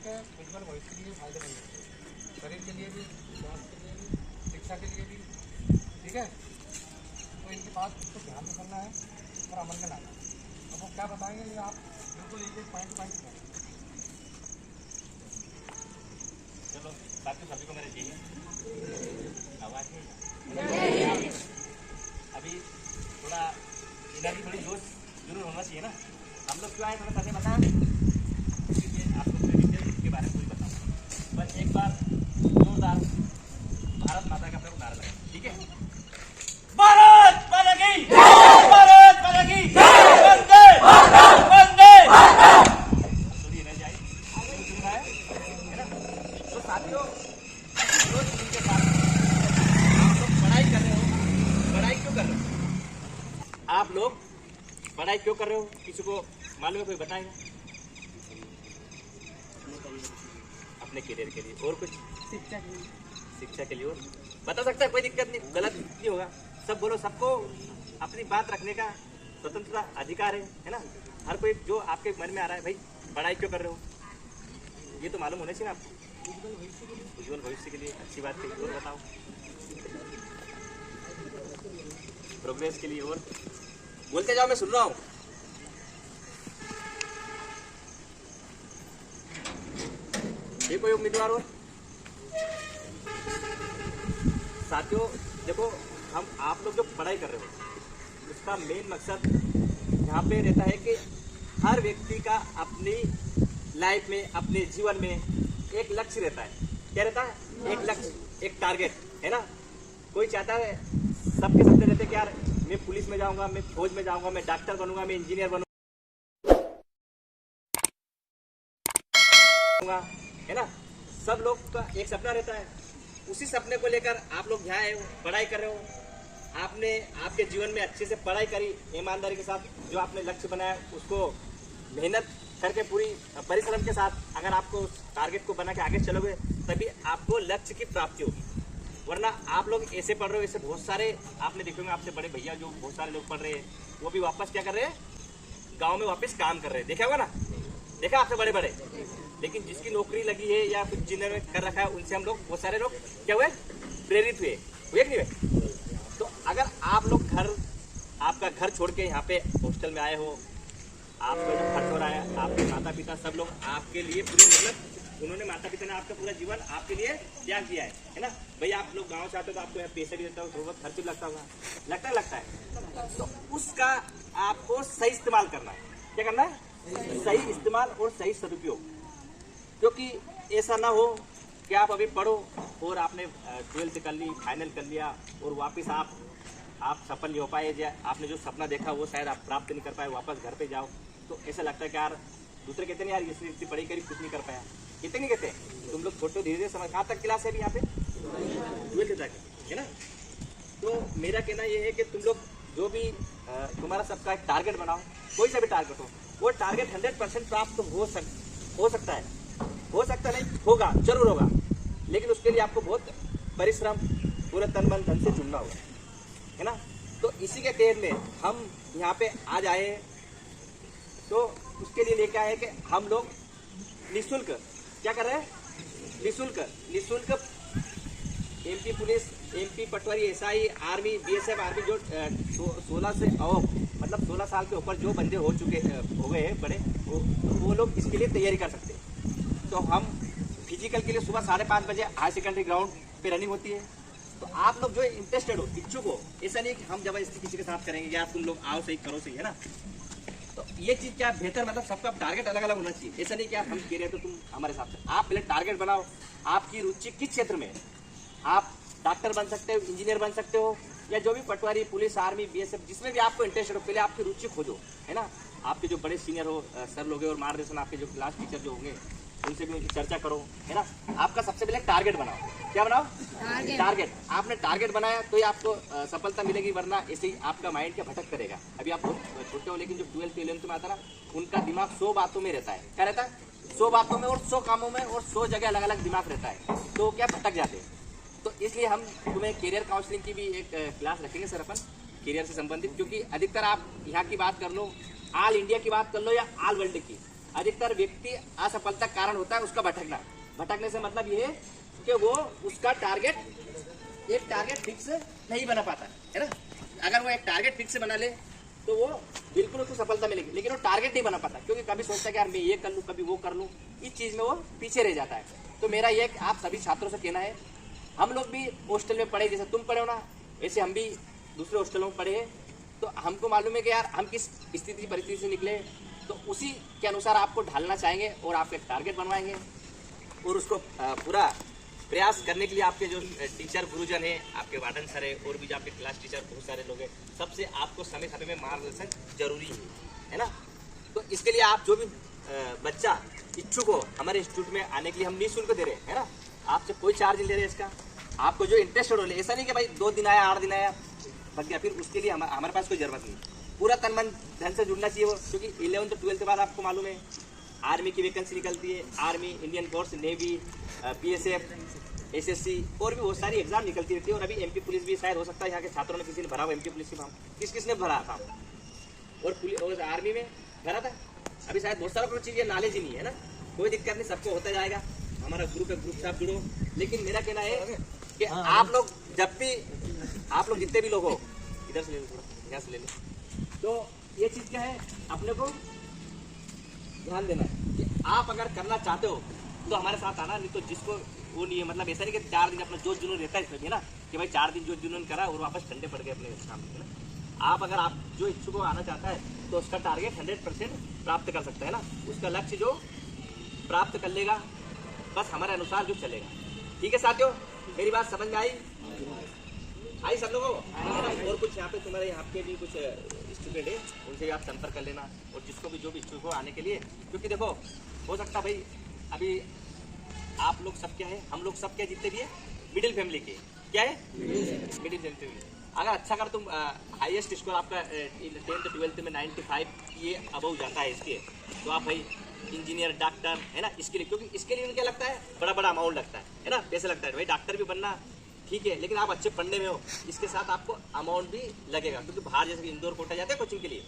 आपके उज्ज्वल भविष्य के लिए फायदेमंद है, शरीर के लिए भी, स्वास्थ्य के लिए भी, शिक्षा के लिए भी। ठीक है, तो इनके पास इसको ध्यान में करना है और अमल में लाना है। अब वो क्या बताएंगे ये आप बिल्कुल एक पॉइंट टू पॉइंट करें। चलो बाकी सभी को मेरे चाहिए आवाज नहीं। अभी थोड़ा एनर्जी, थोड़ी जोश जरूर होना चाहिए ना। हम लोग क्यों आए थोड़ा पता बता, क्योंकि आपको इसके बारे में कोई बताऊँ। बस एक बार जोरदार भारत माता का अपने नारा लगा, ठीक है? भारत माता की, भारत माता की, वंदे वंदे। थोड़ी एनर्जी आई, है ना? तो साथियों, रोज इनके साथ आप लोग पढ़ाई कर रहे हो, पढ़ाई क्यों कर रहे हो? आप लोग पढ़ाई क्यों कर रहे हो? किसी को मालूम है? कोई बताएगा? अपने करियर के लिए, और कुछ? शिक्षा के लिए। शिक्षा के लिए और बता सकता है, कोई दिक्कत नहीं, गलत नहीं होगा। सब बोलो, सबको अपनी बात रखने का स्वतंत्रता अधिकार है ना? हर कोई जो आपके मन में आ रहा है, भाई पढ़ाई क्यों कर रहे हो, ये तो मालूम होना चाहिए ना आपको। उज्ज्वल भविष्य के लिए अच्छी बात है। और बताओ, प्रोग्रेस के लिए, और बोलते जाओ, मैं सुन रहा हूँ। ये कोई उम्मीदवार हो? साथियों देखो, हम आप लोग जो पढ़ाई कर रहे हो उसका मेन मकसद यहाँ पे रहता है कि हर व्यक्ति का अपनी लाइफ में, अपने जीवन में एक लक्ष्य रहता है। क्या रहता है? एक लक्ष्य, एक टारगेट, है ना? कोई चाहता है, सबके सपने रहते हैं कि यार मैं पुलिस में जाऊंगा, मैं फौज में जाऊंगा, मैं डॉक्टर बनूंगा, मैं इंजीनियर बनूंगा, है ना? सब लोग का एक सपना रहता है। उसी सपने को लेकर आप लोग यहाँ आए हो, पढ़ाई कर रहे हो। आपने आपके जीवन में अच्छे से पढ़ाई करी, ईमानदारी के साथ जो आपने लक्ष्य बनाया उसको मेहनत करके, पूरी परिश्रम के साथ अगर आपको टारगेट को बना के आगे चलोगे तभी आपको लक्ष्य की प्राप्ति होगी। वरना आप लोग ऐसे पढ़ रहे हो, ऐसे बहुत सारे आपने देखे होंगे, आपसे बड़े भैया जो बहुत सारे लोग पढ़ रहे हैं वो भी वापस क्या कर रहे हैं, गाँव में वापस काम कर रहे हैं। देखा होगा ना, देखा आपसे बड़े बड़े। लेकिन जिसकी नौकरी लगी है या कुछ जिन्होंने कर रखा है, उनसे हम लोग बहुत सारे लोग क्या हुए, प्रेरित हुए कि नहीं हुए? तो अगर आप लोग आपका घर छोड़ के यहाँ पे हॉस्टल में आए हो, आपका जो खर्च हो रहा है, आपके माता पिता सब लोग आपके लिए पूरी मेहनत, उन्होंने माता पिता ने आपका पूरा जीवन आपके लिए त्याग दिया है ना? भाई आप लोग गाँव से आते हो तो आपको यहाँ पैसे भी देता हो, थोड़ा बहुत खर्च भी लगता होगा, लगता है। तो उसका आपको सही इस्तेमाल करना है। क्या करना है? सही इस्तेमाल और सही सदुपयोग। क्योंकि ऐसा ना हो कि आप अभी पढ़ो और आपने 12th कर ली, फाइनल कर लिया और वापस आप सफल नहीं हो पाए, या आपने जो सपना देखा वो शायद आप प्राप्त नहीं कर पाए, वापस घर पे जाओ तो ऐसा लगता है कि यार दूसरे कहते नहीं यार ये इतनी पढ़ाई करी कुछ नहीं कर पाया। कितने नहीं कहते? तुम लोग छोटे धीरे धीरे समझ। कहाँ तक क्लास है अभी यहाँ पे? 12th तक, है ना? तो मेरा कहना ये है कि तुम लोग जो भी तुम्हारा सबका एक टारगेट बनाओ, कोई सा भी टारगेट हो, वो टारगेट 100% प्राप्त हो सकता है। हो सकता नहीं, होगा, जरूर होगा, लेकिन उसके लिए आपको बहुत परिश्रम, पूरे तन मन धन से जुड़ना होगा, है ना? तो इसी के तहत में हम यहाँ पे आज आए, तो उसके लिए लेके आए कि हम लोग निःशुल्क क्या कर रहे हैं? निःशुल्क एमपी पुलिस, एमपी पटवारी, एसआई, आर्मी, बीएसएफ आर्मी जो 16 से मतलब 16 साल के ऊपर जो बंदे हो गए हैं बड़े, वो लोग इसके लिए तैयारी कर सकते हैं। तो हम फिजिकल के लिए सुबह 5:30 बजे हायर सेकेंडरी ग्राउंड पे रनिंग होती है। तो आप लोग जो इंटरेस्टेड हो, इच्छुक हो, ऐसा नहीं कि हम जबरदस्ती किसी के साथ करेंगे या तुम लोग आओ सही करो सही, है ना? तो ये चीज़ क्या बेहतर, मतलब सबका टारगेट अलग अलग होना चाहिए। ऐसा नहीं कि हम कह रहे हैं तो तुम हमारे साथ। आप पहले टारगेट बनाओ, आपकी रुचि किस क्षेत्र में है। आप डॉक्टर बन सकते हो, इंजीनियर बन सकते हो, या जो भी पटवारी, पुलिस, आर्मी, बीएसएफ, जिसमें भी आपको इंटरेस्टेड हो, पहले आपकी रुचि खोजो, है ना? आपके जो बड़े सीनियर हो, सर लोग और मार्गदर्शन आपके जो क्लास टीचर जो होंगे उनसे भी उनकी चर्चा करो, है ना? आपका सबसे पहले टारगेट बनाओ। क्या बनाओ? टारगेट। आपने टारगेट बनाया तो ही आपको सफलता मिलेगी, वरना ऐसे ही आपका माइंड क्या भटक करेगा। अभी आप बहुत छोटे हो, लेकिन जो 12th 11th में आता ना, उनका दिमाग 100 बातों में रहता है। क्या रहता है? 100 बातों में और 100 कामों में और 100 जगह अलग अलग दिमाग रहता है, तो क्या भटक जाते हैं। तो इसलिए हम तुम्हें करियर काउंसलिंग की भी एक क्लास रखेंगे सर, अपन करियर से संबंधित। क्योंकि अधिकतर आप यहाँ की बात कर लो, ऑल इंडिया की बात कर लो या ऑल वर्ल्ड की, अधिकतर व्यक्ति असफलता का कारण होता है उसका भटकना। भटकने से मतलब ये है कि वो उसका एक टारगेट फिक्स नहीं बना पाता है ना। अगर वो एक टारगेट फिक्स बना ले तो वो बिल्कुल उसको सफलता मिलेगी, लेकिन वो टारगेट नहीं बना पाता क्योंकि कभी सोचता है कि यार मैं ये कर लूँ, कभी वो कर लूँ, इस चीज़ में वो पीछे रह जाता है। तो मेरा ये आप सभी छात्रों से कहना है, हम लोग भी हॉस्टल में पढ़े, जैसे तुम पढ़े हो ना वैसे हम भी दूसरे हॉस्टलों में पढ़े हैं, तो हमको मालूम है कि यार हम किस स्थिति परिस्थिति से निकले, तो उसी के अनुसार आपको ढालना चाहेंगे और आपके टारगेट बनवाएंगे और उसको पूरा प्रयास करने के लिए आपके जो टीचर गुरुजन हैं, आपके वार्डन सर है और भी जो आपके क्लास टीचर बहुत सारे लोग हैं, सबसे आपको समय समय में मार्गदर्शन जरूरी है ना। तो इसके लिए आप जो भी बच्चा इच्छुक हो हमारे इंस्टीट्यूट में आने के लिए हम निःशुल्क दे रहे हैं, है ना। आपसे कोई चार्ज नहीं ले रहे इसका, आपको जो इंटरेस्टेड हो, ऐसा नहीं कि भाई 2 दिन आया 8 दिन आया बच गया, फिर उसके लिए हमारे पास कोई जरूरत नहीं। पूरा तन मन धन से जुड़ना चाहिए वो, क्योंकि 11th 12th के बाद आपको मालूम है आर्मी की वैकेंसी निकलती है, army, Indian force, navy, PSF, SSC और भी बहुत सारी एग्जाम निकलती रहती है। और अभी MP पुलिस भी शायद हो सकता है यहाँ के छात्रों ने किसी ने भरा हो MP पुलिस की फॉर्म, किसने भरा था और आर्मी में भरा था। अभी शायद बहुत सारा चीज़ ये नॉलेज ही नहीं है ना, कोई दिक्कत नहीं, सबको होता जाएगा। हमारा ग्रुप से आप जुड़ो, लेकिन मेरा कहना है कि आप लोग जब भी आप लोग जितने भी लोग हो, इधर से ले लो, थोड़ा यहाँ से ले लो, तो ये चीज़ क्या है अपने को ध्यान देना है कि आप अगर करना चाहते हो तो हमारे साथ आना, नहीं तो जिसको वो नहीं है, मतलब ऐसा नहीं कि 4 दिन अपना जोश जुनून रहता है इसमें भी ना, कि भाई 4 दिन जोश जुनून करा और वापस ठंडे पड़ गए अपने सामने, है ना। आप जो इच्छुक को आना चाहता है तो उसका टारगेट 100% प्राप्त कर सकता है ना, उसका लक्ष्य जो प्राप्त कर लेगा, बस हमारे अनुसार जो चलेगा। ठीक है साथियों, मेरी बात समझ में आई सब लोगों को? और कुछ यहाँ पे तुम्हारे यहाँ के भी कुछ स्टूडेंट है, उनसे भी आप संपर्क कर लेना, और जिसको भी जो भी इच्छुक हो आने के लिए, क्योंकि देखो हो सकता भाई अभी आप लोग सब क्या है, हम लोग सब क्या जितने भी है मिडिल फैमिली के, क्या है मिडिल फैमिली। अगर अच्छा कर तुम हाईएस्ट स्कोर आपका 10th 12th में 95 ये अबव जाता है इसके, तो आप भाई इंजीनियर, डॉक्टर, है ना, इसके लिए, क्योंकि इसके लिए क्या लगता है, बड़ा अमाउंट लगता है ना, पैसे लगता है भाई। डॉक्टर भी बनना ठीक है, लेकिन आप अच्छे पढ़ने में हो, इसके साथ आपको अमाउंट भी लगेगा, क्योंकि बाहर जैसे इंदौर कोटा जाते हैं कोचिंग के लिए,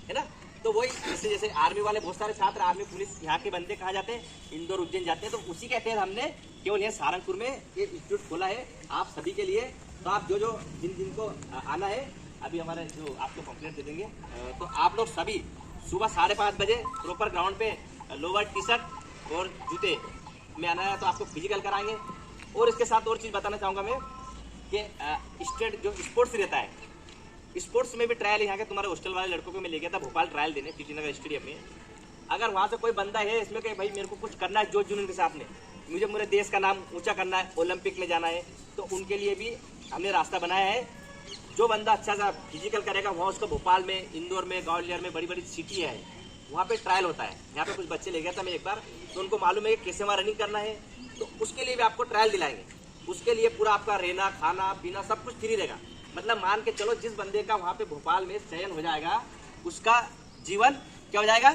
है ना। तो वही जैसे आर्मी वाले बहुत सारे छात्र, आर्मी पुलिस यहाँ के बंदे कहाँ जाते हैं, इंदौर उज्जैन जाते हैं, तो उसी के तहत हमने केवल यहाँ सहारनपुर में ये इंस्टीट्यूट खोला है आप सभी के लिए। तो आप जो जिनको आना है, अभी हमारे जो आपको कंप्लेंट दे देंगे, तो आप लोग सभी सुबह 5:30 बजे प्रॉपर ग्राउंड पे लोअर टी-शर्ट और जूते में आना है, तो आपको फिजिकल कराएंगे। और इसके साथ और चीज़ बताना चाहूँगा मैं कि स्टेट जो स्पोर्ट्स रहता है, स्पोर्ट्स में भी ट्रायल यहाँ के तुम्हारे हॉस्टल वाले लड़कों को मैं ले गया था भोपाल ट्रायल देने पीटी नगर स्टेडियम में। अगर वहाँ से कोई बंदा है इसमें कि भाई मेरे को कुछ करना है जोश जुनून के साथ में, मुझे मेरे देश का नाम ऊंचा करना है, ओलंपिक में जाना है, तो उनके लिए भी हमने रास्ता बनाया है। जो बंदा अच्छा सा फिजिकल करेगा वहाँ उसको भोपाल में, इंदौर में, ग्वालियर में, बड़ी बड़ी सिटी है, वहाँ पे ट्रायल होता है। यहाँ पे कुछ बच्चे ले गया था मैं एक बार, तो उनको मालूम है कि कैसे वहाँ रनिंग करना है, तो उसके लिए भी आपको ट्रायल दिलाएंगे। उसके लिए पूरा आपका रहना, खाना पीना सब कुछ फ्री रहेगा। मतलब मान के चलो जिस बंदे का वहाँ पे भोपाल में चयन हो जाएगा, उसका जीवन क्या हो जाएगा,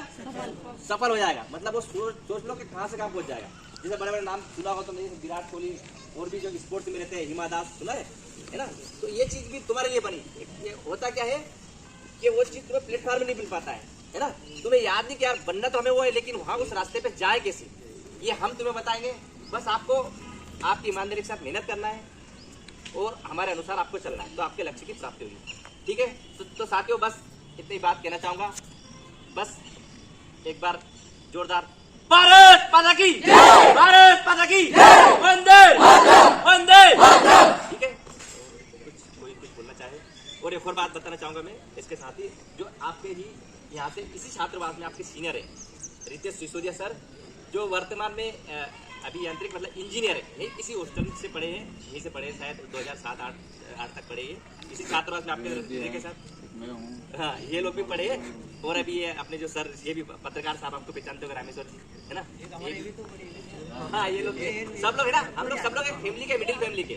सफल हो जाएगा। मतलब वो सोच लो कि कहाँ से कहाँ पहुँच जाएगा। जैसे बड़े बड़े नाम सुना हो तो नहीं, विराट कोहली और भी जो स्पोर्ट्स में रहते हैं, हिमा दास सुना है ना। तो ये चीज़ भी तुम्हारे लिए बनी। ये होता क्या है कि वो चीज़ तुम्हें प्लेटफॉर्म में नहीं मिल पाता है ना। तुम्हें याद नहीं कि यार बनना तो हमें वो है, लेकिन वहाँ उस रास्ते पे जाए कैसे, ये हम तुम्हें बताएंगे। बस आपको आपकी ईमानदारी के साथ मेहनत करना है और हमारे अनुसार आपको चलना है, तो आपके लक्ष्य की प्राप्ति होगी। ठीक है, तो साथियों बस इतनी बात कहना चाहूँगा। बस एक बार जोरदार भारत माता की जय, भारत माता की जय, वंदे वंदे। ठीक है, कोई कुछ बोलना चाहे? और एक और बात बताना चाहूँगा मैं इसके साथ ही, जो आपके ही यहाँ से इसी छात्रावास में आपके सीनियर है रितेश सिसोदिया सर, जो वर्तमान में अभियांत्रिक मतलब इंजीनियर है, यही इसी हॉस्टल से पढ़े हैं, यहीं से पढ़े शायद 2007-8 तक पढ़े हैं इसी छात्रावास में आपके के साथ। हाँ, ये लोग भी पढ़े हैं। और अभी ये अपने जो सर, ये भी पत्रकार साहब आपको पहचानते हो, रामेश्वर जी, है ना। हाँ, ये लोग सब लोग है ना, हम लोग सब लोग एक फैमिली के, मिडिल फैमिली के।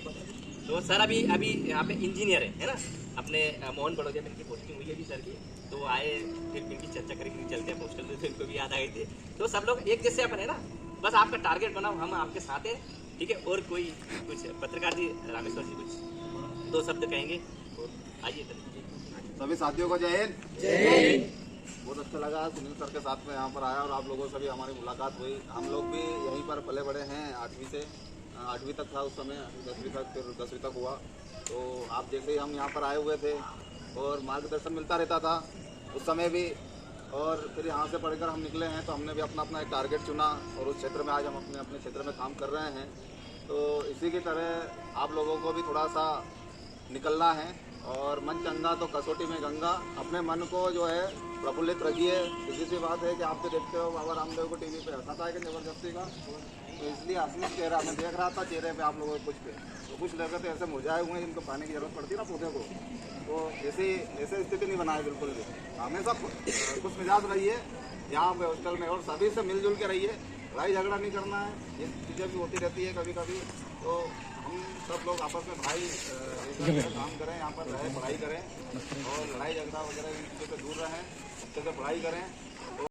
तो सर अभी यहाँ पे इंजीनियर है ना। अपने मोहन बड़ौदिया में इनकी पोस्टिंग हुई है अभी सर की, तो वो आए, फिर इनकी चर्चा करेंगे, चलते हैं हॉस्टल में, तो इनको भी याद आ गई थी। तो सब लोग एक जैसे अपन है ना, बस आपका टारगेट बनाओ, हम आपके साथ हैं। ठीक है, और कोई कुछ पत्रकार जी, रामेश्वर जी कुछ 2 शब्द कहेंगे? आइए सभी साथियों को जय हिंद। बहुत अच्छा लगा सुनील सर के साथ में यहाँ पर आया और आप लोगों से भी हमारी मुलाकात हुई। हम लोग भी यहीं पर पले बड़े हैं, 8वीं तक था उस समय, 10वीं तक, फिर 10वीं तक हुआ। तो आप जैसे ही हम यहाँ पर आए हुए थे और मार्गदर्शन मिलता रहता था उस समय भी, और फिर यहाँ से पढ़कर हम निकले हैं तो हमने भी अपना अपना एक टारगेट चुना और उस क्षेत्र में आज हम अपने अपने क्षेत्र में काम कर रहे हैं। तो इसी की तरह आप लोगों को भी थोड़ा सा निकलना है और मन चंगा तो कसौटी में गंगा, अपने मन को जो है प्रफुल्लित रखिए। सीधी सी बात है कि आप तो देखते हो बाबा रामदेव को टीवी पे हंसाता है कि जबरदस्ती का, तो इसलिए असली चेहरा मैं देख रहा था चेहरे पे आप लोगों के कुछ पे, तो कुछ लगे तो ऐसे मुरझाए हुए हैं जिनको पानी की जरूरत पड़ती है ना पौधे को, तो ऐसे स्थिति नहीं बनाए बिल्कुल भी। हमेशा कुछ मिजाज रहिए यहाँ पे हॉस्टल में और सभी से मिलजुल के रहिए, लड़ाई झगड़ा नहीं करना है। ये चीज़ें भी होती रहती है कभी कभी, तो हम सब लोग आपस में भाई काम करें, यहाँ पर रहें, पढ़ाई करें और लड़ाई झगड़ा वगैरह इन चीज़ों से दूर रहें, अच्छे से पढ़ाई करें।